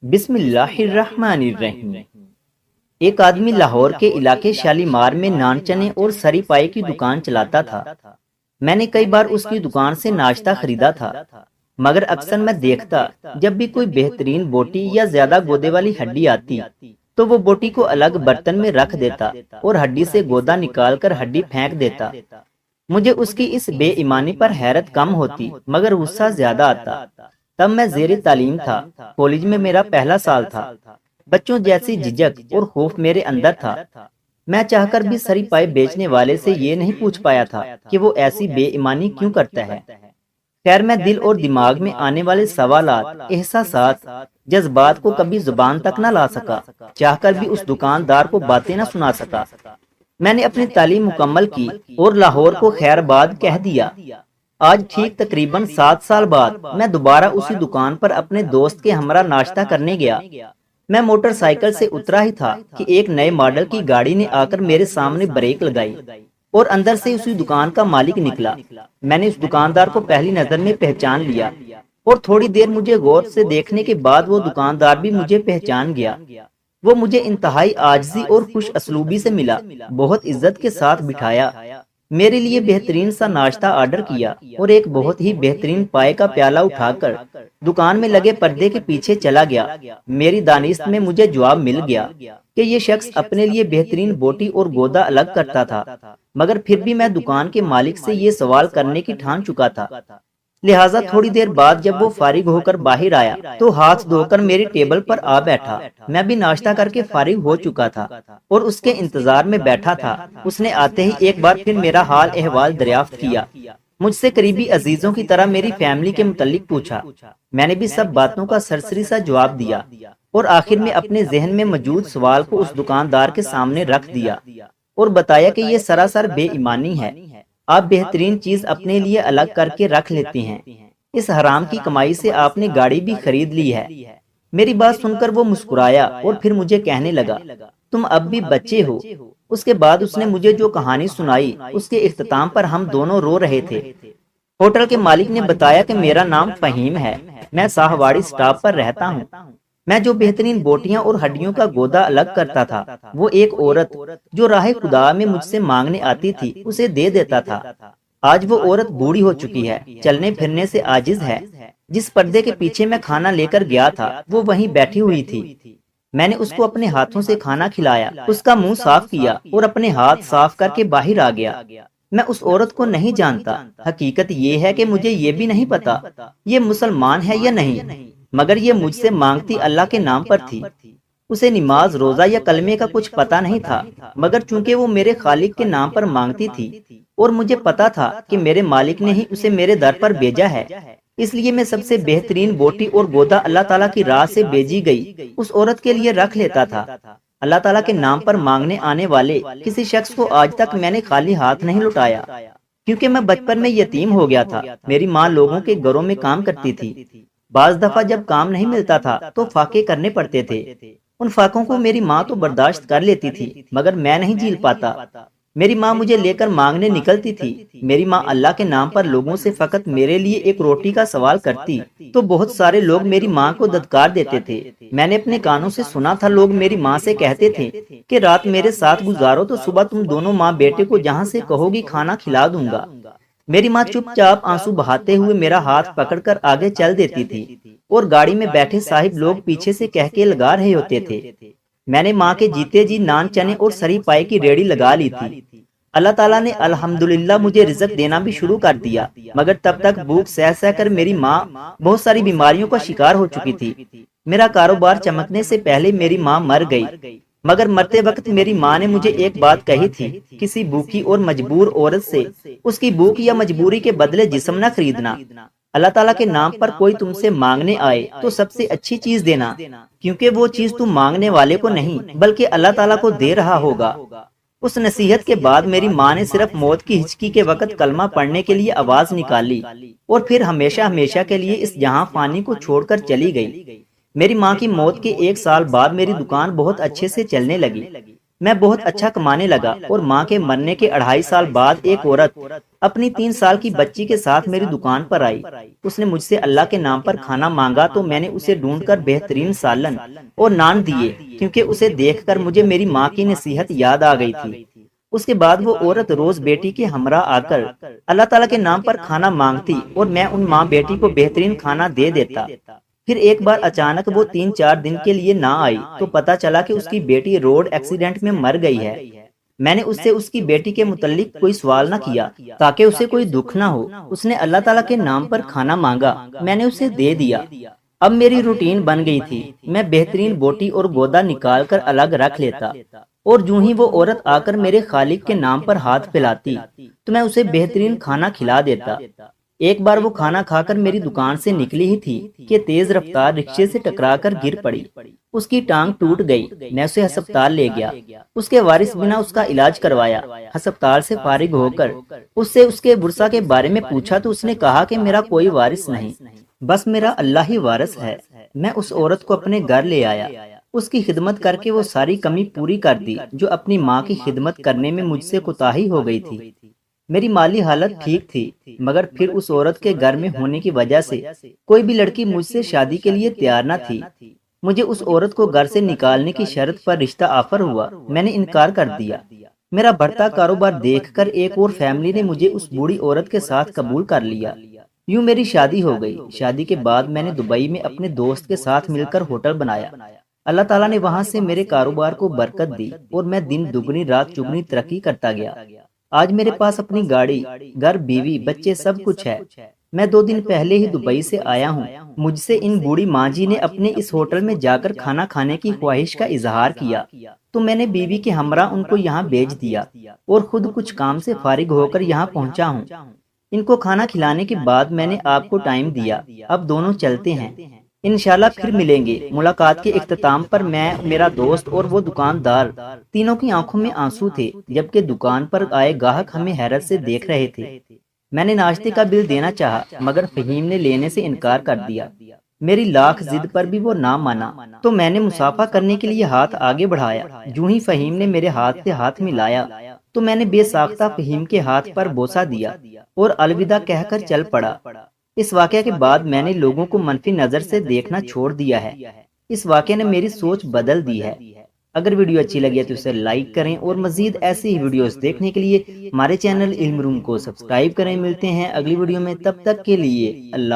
بسم اللہ الرحمن الرحیم۔ ایک آدمی لاہور کے علاقے شالیمار میں نان چنے اور سری پائے کی دکان چلاتا تھا۔ میں نے کئی بار اس کی دکان سے ناشتہ خریدا تھا، مگر اکثر میں دیکھتا جب بھی کوئی بہترین بوٹی یا زیادہ گودے والی ہڈی آتی تو وہ بوٹی کو الگ برتن میں رکھ دیتا اور ہڈی سے گودا نکال کر ہڈی پھینک دیتا۔ مجھے اس کی اس بے ایمانی پر حیرت کم ہوتی مگر غصہ زیادہ آتا۔ تب میں زیر تعلیم تھا، کالج میں میرا پہلا سال تھا۔ بچوں جیسی جھجک اور خوف میرے اندر تھا۔ میں چاہ کر بھی سری پائے بیچنے والے سے یہ نہیں پوچھ پایا تھا کہ وہ ایسی بے ایمانی کیوں کرتا ہے۔ خیر میں دل اور دماغ میں آنے والے سوالات، احساسات، جذبات کو کبھی زبان تک نہ لا سکا، چاہ کر بھی اس دکاندار کو باتیں نہ سنا سکا۔ میں نے اپنی تعلیم مکمل کی اور لاہور کو خیر آباد کہہ دیا۔ آج ٹھیک تقریباً 7 سال بعد میں دوبارہ اسی دکان پر اپنے دوست کے ہمراہ ناشتہ کرنے گیا۔ میں موٹر سائیکل سے اترا ہی تھا کہ ایک نئے ماڈل کی گاڑی نے آ کر میرے سامنے بریک لگائی اور اندر سے اسی دکان کا مالک نکلا۔ میں نے اس دکاندار کو پہلی نظر میں پہچان لیا اور تھوڑی دیر مجھے غور سے دیکھنے کے بعد وہ دکاندار بھی مجھے پہچان گیا۔ وہ مجھے انتہائی عاجزی اور خوش اسلوبی سے ملا، بہت عزت کے ساتھ بٹھایا، میرے لیے بہترین سا ناشتہ آرڈر کیا اور ایک بہت ہی بہترین پائے کا پیالہ اٹھا کر دکان میں لگے پردے کے پیچھے چلا گیا۔ میری دانست میں مجھے جواب مل گیا کہ یہ شخص اپنے لیے بہترین بوٹی اور گودا الگ کرتا تھا، مگر پھر بھی میں دکان کے مالک سے یہ سوال کرنے کی ٹھان چکا تھا۔ لہٰذا تھوڑی دیر بعد جب وہ فارغ ہو کر باہر آیا تو ہاتھ دھو کر میری ٹیبل پر آ بیٹھا۔ میں بھی ناشتہ کر کے فارغ ہو چکا تھا اور اس کے انتظار میں بیٹھا تھا۔ اس نے آتے ہی ایک بار پھر میرا حال احوال دریافت کیا، مجھ سے قریبی عزیزوں کی طرح میری فیملی کے متعلق پوچھا۔ میں نے بھی سب باتوں کا سرسری سا جواب دیا اور آخر میں اپنے ذہن میں موجود سوال کو اس دکاندار کے سامنے رکھ دیا اور بتایا کہ یہ سراسر بے ایمانی ہے۔ آپ بہترین چیز اپنے لیے الگ کر کے رکھ لیتے ہیں، اس حرام کی کمائی سے آپ نے گاڑی بھی خرید لی ہے۔ میری بات سن کر وہ مسکرایا اور پھر مجھے کہنے لگا، تم اب بھی بچے ہو۔ اس کے بعد اس نے مجھے جو کہانی سنائی اس کے اختتام پر ہم دونوں رو رہے تھے۔ ہوٹل کے مالک نے بتایا کہ میرا نام فہیم ہے، میں ساہواڑی سٹاپ پر رہتا ہوں۔ میں جو بہترین بوٹیاں اور ہڈیوں کا گودا الگ کرتا تھا وہ ایک عورت جو راہ خدا میں مجھ سے مانگنے آتی تھی اسے دے دیتا تھا۔ آج وہ عورت بوڑھی ہو چکی ہے، چلنے پھرنے سے عاجز ہے۔ جس پردے کے پیچھے میں کھانا لے کر گیا تھا وہ وہیں بیٹھی ہوئی تھی۔ میں نے اس کو اپنے ہاتھوں سے کھانا کھلایا، اس کا منہ صاف کیا اور اپنے ہاتھ صاف کر کے باہر آ گیا۔ میں اس عورت کو نہیں جانتا، حقیقت یہ ہے کہ مجھے یہ بھی نہیں پتا یہ مسلمان ہے یا نہیں، مگر یہ مجھ سے مانگتی اللہ کے نام پر تھی۔ اسے نماز، روزہ یا کلمے کا کچھ پتا نہیں تھا، مگر چونکہ وہ میرے خالق کے نام پر مانگتی تھی اور مجھے پتا تھا کہ میرے مالک نے ہی اسے میرے در پر بھیجا ہے، اس لیے میں سب سے بہترین بوٹی اور گودا اللہ تعالیٰ کی راہ سے بھیجی گئی اس عورت کے لیے رکھ لیتا تھا۔ اللہ تعالیٰ کے نام پر مانگنے آنے والے کسی شخص کو آج تک میں نے خالی ہاتھ نہیں لوٹایا، کیونکہ میں بچپن میں یتیم ہو گیا تھا۔ میری ماں لوگوں کے گھروں میں کام کرتی تھی، بعض دفعہ جب کام نہیں ملتا تھا تو فاقے کرنے پڑتے تھے۔ ان فاقوں کو میری ماں تو برداشت کر لیتی تھی مگر میں نہیں جھیل پاتا۔ میری ماں مجھے لے کر مانگنے نکلتی تھی۔ میری ماں اللہ کے نام پر لوگوں سے فقط میرے لیے ایک روٹی کا سوال کرتی تو بہت سارے لوگ میری ماں کو دھتکار دیتے تھے۔ میں نے اپنے کانوں سے سنا تھا لوگ میری ماں سے کہتے تھے کہ رات میرے ساتھ گزارو تو صبح تم دونوں ماں بیٹے کو جہاں سے کہو گی کھانا کھلا دوں گا۔ میری ماں چپ چاپ آنسو بہاتے ہوئے میرا ہاتھ پکڑ کر آگے چل دیتی تھی اور گاڑی میں بیٹھے صاحب لوگ پیچھے سے کہہ کے لگا رہے ہوتے تھے۔ میں نے ماں کے جیتے جی نان چنے اور سری پائے کی ریڑھی لگا لی تھی۔ اللہ تعالیٰ نے الحمدللہ مجھے رزق دینا بھی شروع کر دیا، مگر تب تک بھوک سہ سہ کر میری ماں بہت ساری بیماریوں کا شکار ہو چکی تھی۔ میرا کاروبار چمکنے سے پہلے میری ماں مر گئی، مگر مرتے وقت میری ماں نے مجھے ایک بات کہی تھی، کسی بھوکی اور مجبور عورت سے اس کی بھوک یا مجبوری کے بدلے جسم نہ خریدنا۔ اللہ تعالیٰ کے نام پر کوئی تم سے مانگنے آئے تو سب سے اچھی چیز دینا، کیونکہ وہ چیز تم مانگنے والے کو نہیں بلکہ اللہ تعالیٰ کو دے رہا ہوگا۔ اس نصیحت کے بعد میری ماں نے صرف موت کی ہچکی کے وقت کلمہ پڑھنے کے لیے آواز نکالی اور پھر ہمیشہ ہمیشہ کے لیے اس جہاں فانی کو چھوڑ کر چلی گئی۔ میری ماں کی موت کے 1 سال بعد میری دکان بہت اچھے سے چلنے لگی۔ میں بہت اچھا کمانے لگا اور ماں کے مرنے کے 2.5 سال بعد ایک عورت اپنی 3 سال کی بچی کے ساتھ میری دکان پر آئی۔ اس نے مجھ سے اللہ کے نام پر کھانا مانگا تو میں نے اسے ڈھونڈ کر بہترین سالن اور نان دیے، کیونکہ اسے دیکھ کر مجھے میری ماں کی نصیحت یاد آ گئی تھی۔ اس کے بعد وہ عورت روز بیٹی کے ہمراہ آ کر اللہ تعالیٰ کے نام پر کھانا مانگتی اور میں ان ماں بیٹی کو بہترین کھانا دے دیتا۔ پھر ایک بار اچانک وہ 3-4 دن کے لیے نہ آئی تو پتا چلا کہ اس کی بیٹی روڈ ایکسیڈنٹ میں مر گئی ہے۔ میں نے اس سے اس کی بیٹی کے متعلق کوئی سوال نہ کیا تاکہ اسے کوئی دکھ نہ ہو۔ اس نے اللہ تعالیٰ کے نام پر کھانا مانگا، میں نے اسے دے دیا۔ اب میری روٹین بن گئی تھی، میں بہترین بوٹی اور گودا نکال کر الگ رکھ لیتا، اور جو ہی وہ عورت آ کر میرے خالق کے نام پر ہاتھ پھیلاتی تو میں اسے بہترین کھانا کھلا دیتا۔ ایک بار وہ کھانا کھا کر میری دکان سے نکلی ہی تھی کہ تیز رفتار رکشے سے ٹکرا کر گر پڑی۔ اس کی ٹانگ ٹوٹ گئی، میں اسے ہسپتال لے گیا۔ اس کے وارث بنا اس کا علاج کروایا۔ ہسپتال سے فارغ ہو کر اس سے اس کے ورثہ کے بارے میں پوچھا تو اس نے کہا کہ میرا کوئی وارث نہیں، بس میرا اللہ ہی وارث ہے۔ میں اس عورت کو اپنے گھر لے آیا، اس کی خدمت کر کے وہ ساری کمی پوری کر دی جو اپنی ماں کی خدمت کرنے میں مجھ سے کوتاہی ہو گئی تھی۔ میری مالی حالت ٹھیک تھی، مگر پھر اس عورت کے گھر میں ہونے کی وجہ سے کوئی بھی لڑکی مجھ سے شادی کے لیے تیار نہ تھی۔ مجھے اس عورت کو گھر سے نکالنے کی شرط پر رشتہ آفر ہوا، میں نے انکار کر دیا۔ میرا بڑھتا کاروبار دیکھ کر ایک اور فیملی نے مجھے اس بوڑھی عورت کے ساتھ قبول کر لیا۔ یوں میری شادی ہو گئی۔ شادی کے بعد میں نے دبئی میں اپنے دوست کے ساتھ مل کر ہوٹل بنایا۔ اللہ تعالیٰ نے وہاں سے میرے کاروبار کو برکت دی اور میں دن دگنی رات چگنی ترقی کرتا گیا۔ آج میرے پاس اپنی گاڑی، گھر، بیوی، بچے، سب کچھ ہے۔ میں 2 دن پہلے ہی دبئی سے آیا ہوں۔ مجھ سے ان بوڑھی ماں جی نے اپنے اس ہوٹل میں جا کر کھانا کھانے کی خواہش کا اظہار کیا تو میں نے بیوی کے ہمراہ ان کو یہاں بھیج دیا اور خود کچھ کام سے فارغ ہو کر یہاں پہنچا ہوں۔ ان کو کھانا کھلانے کے بعد میں نے آپ کو ٹائم دیا، اب دونوں چلتے ہیں، انشاءاللہ پھر ملیں گے۔ ملاقات کے اختتام پر میں، میرا دوست اور وہ دکاندار، تینوں کی آنکھوں میں آنسو تھے، جبکہ دکان پر آئے گاہک ہمیں حیرت سے دیکھ رہے تھے۔ میں نے ناشتے کا بل دینا چاہا مگر فہیم نے لینے سے انکار کر دیا۔ میری لاکھ ضد پر بھی وہ نہ مانا تو میں نے مصافحہ کرنے کے لیے ہاتھ آگے بڑھایا۔ جو ہی فہیم نے میرے ہاتھ سے ہاتھ ملایا تو میں نے بے ساختہ فہیم کے ہاتھ پر بوسہ دیا اور الوداع کہہ کر چل پڑا۔ اس واقعہ کے بعد میں نے لوگوں کو منفی نظر سے دیکھنا چھوڑ دیا ہے۔ اس واقعے نے میری سوچ بدل دی ہے۔ اگر ویڈیو اچھی لگے تو اسے لائک کریں اور مزید ایسی ہی ویڈیوز دیکھنے کے لیے ہمارے چینل علم روم کو سبسکرائب کریں۔ ملتے ہیں اگلی ویڈیو میں، تب تک کے لیے اللہ